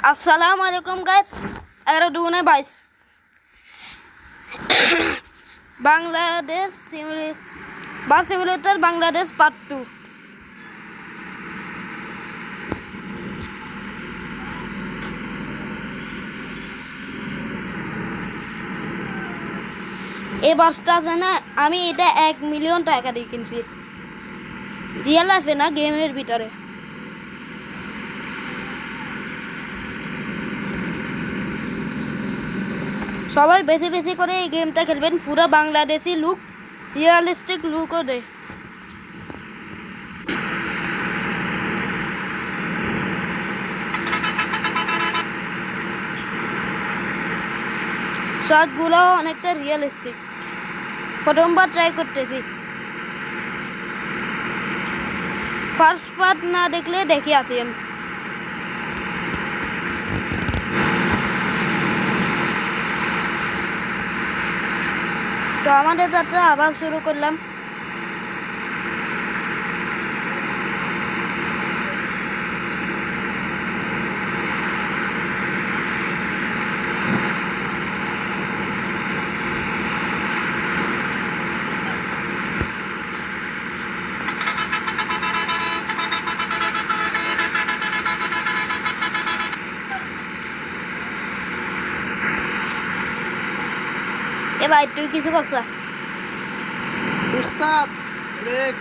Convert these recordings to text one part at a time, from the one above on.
अस्सलाम वालेकुम गाइस 11/2/22 बांग्लादेश बास सिमुलेटर बांग्लादेश पार्ट 2 এই বাসটা আছে না আমি এটা 1 মিলিয়ন টাকা দিয়ে কিনছি রিয়েল লাইফে না গেমের ভিতরে সবাই বেশি বেশি করে এই গেমটা খেলবেন পুরো বাংলাদেশি লুক রিয়েলিস্টিক লুকও দেয় শটগুলো অনেকটা রিয়েলিস্টিক প্রথমবার ট্রাই করতেছি ফার্স্ট পার্ট না দেখলে দেখে আসি আমি তো আমাদের যাত্রা আবার শুরু করলাম এ ভাই তুই কিছু করছা উস্তাদ ব্রেক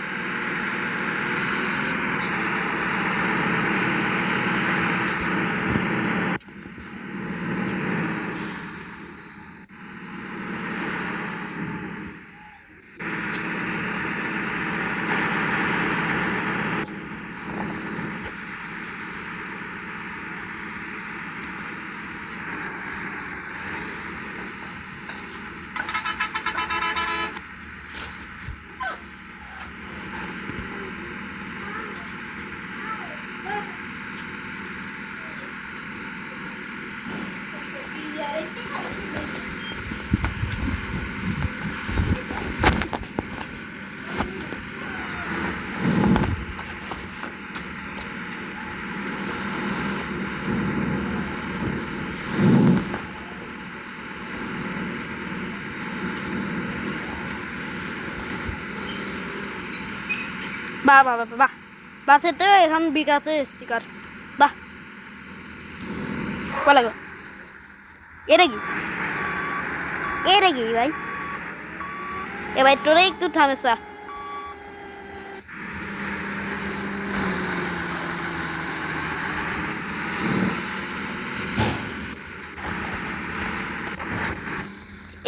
বাহ বাহ বাহ বাহ বাসেতেও এখন বিকাশে স্টিকার বাহ ভালো লাগলো এটা কি ভাই এ ভাই তোরা একটু থামেসা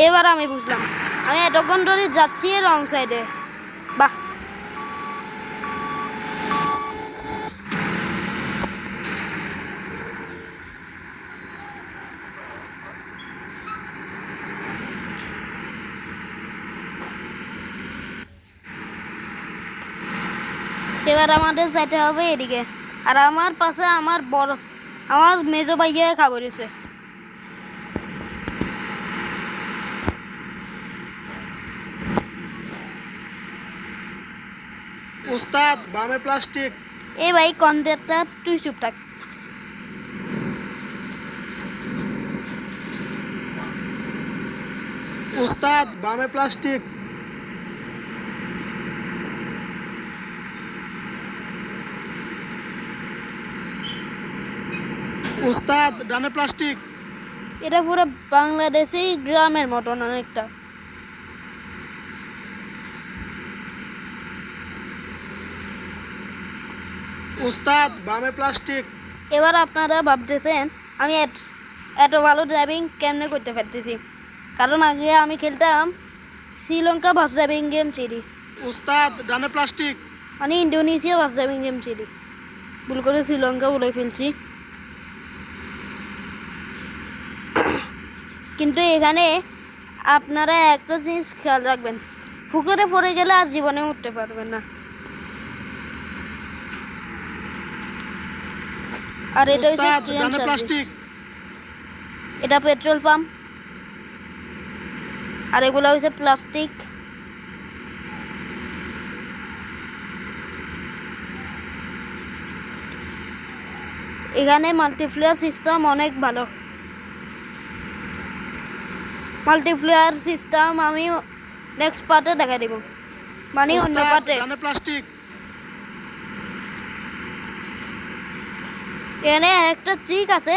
এবার আমি বুঝলাম আমি এতক্ষণ ধরে যাচ্ছি রং সাইডে বাহ এবার আমাদের যাইতে হবে এদিকে আর আমার পাশে আমার মেজো ভাইয়া খাবরেছে উস্তাদ বামে প্লাস্টিক এই ভাই কন্ট্রাক্টটা তুই চুপ থাক উস্তাদ বামে প্লাস্টিক উস্তাদ ডানে প্লাস্টিক এটা পুরো বাংলাদেশি গ্রামের মতন অনেকটা উস্তাদ বামে প্লাস্টিক এবার আপনারা ভাবতেছেন আমি এত ভালো ড্রাইভিং কেমনে করতে পারতেছি কারণ আগে আমি খেলতাম শ্রীলঙ্কা বাস ড্রাইভিং গেম চিনি উস্তাদ ডানে প্লাস্টিক মানে ইন্দোনেশিয়া বাস ড্রাইভিং গেম চিনি ভুল করে শ্রীলঙ্কা বলে ফেলছি কিন্তু এখানে আপনারা একটা জিনিস খেয়াল রাখবেন পুকুরে পড়ে গেলে আর জীবনে উঠতে পারবেন না আর এটা উস্তাদ ডানে প্লাস্টিক এটা পেট্রোল পাম্প আর এগুলো হচ্ছে প্লাস্টিক এখানে মাল্টিপ্লেয়ার সিস্টেম অনেক ভালো। মাল্টিপ্লেয়ার সিস্টেম আমি নেক্সট পার্টে দেখা দিব, মানে অন্য উস্তাদ পার্টে। ডানে প্লাস্টিক। এখানে একটা ট্রিক আছে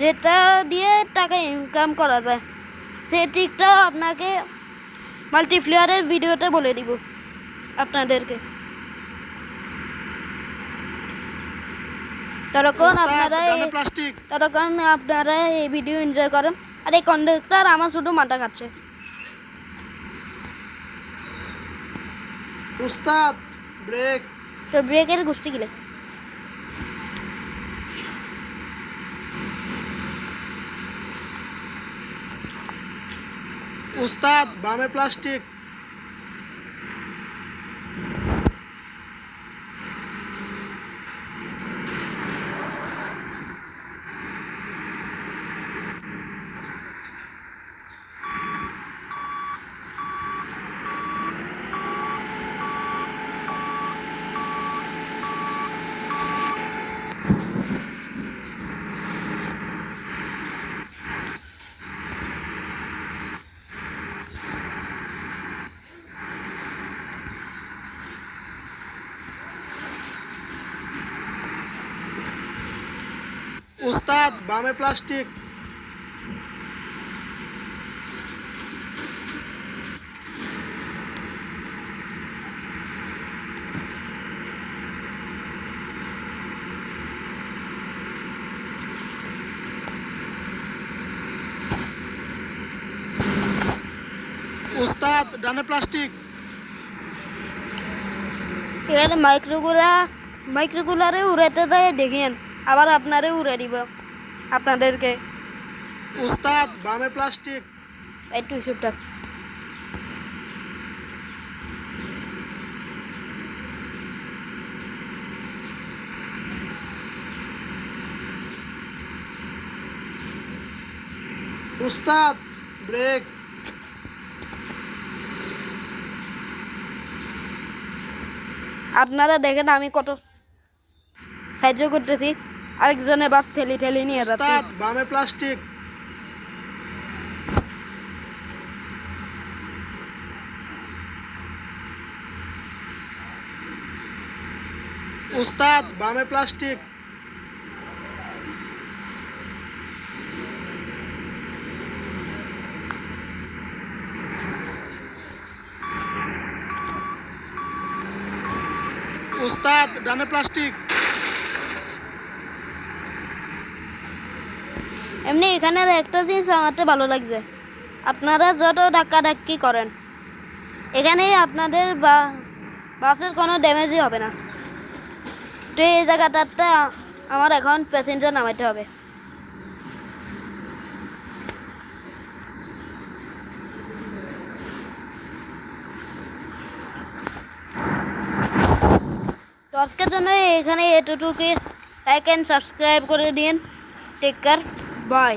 যেটা দিয়ে টাকা ইনকাম করা যায়, সেই ট্রিকটা আপনাকে মাল্টিপ্লেয়ারের ভিডিওতে বলে দিব আপনাদেরকে। ততক্ষণ উস্তাদ আপনারা ডানে প্লাস্টিক। এই ভিডিও এনজয় করেন। আর এই কন্ডাক্টর আমার শুধু মাথা খাচ্ছে। উস্তাদ ব্রেক। তো ব্রেকের গোষ্ঠী গেলে উস্তাদ বামে প্লাস্টিক। উস্তাদ বামে প্লাস্টিক। উস্তাদ ডানে প্লাস্টিক। এখানে মাইক্রোকুলারে উড়াতে যায় দেখেন, আবার আপনারে উড়ে দিব আপনাদেরকে। উস্তাদ বামে প্লাস্টিক। একটু হিসেবটা উস্তাদ ব্রেক। আপনারা দেখেন আমি কত সাহায্য করতেছি, আরেকজনে বাস ঠেলি ঠেলি নিয়ে যাচ্ছে। উস্তাদ বামে প্লাস্টিক। উস্তাদ বামে প্লাস্টিক। উস্তাদ ডানে প্লাস্টিক। এমনি এখানে একটা জিনিস আমারতে ভালো লাগছে, আপনারা যত ধাক্কাধাক্কি করেন এখানে আপনাদের বাসের কোনো ড্যামেজই হবে না। তো এই জায়গাটাতে আমার এখন প্যাসেঞ্জার নামাইতে হবে। তো আজকের জন্য এখানে এতটুকু, লাইক অ্যান্ড সাবস্ক্রাইব করে দিন। Take care, by.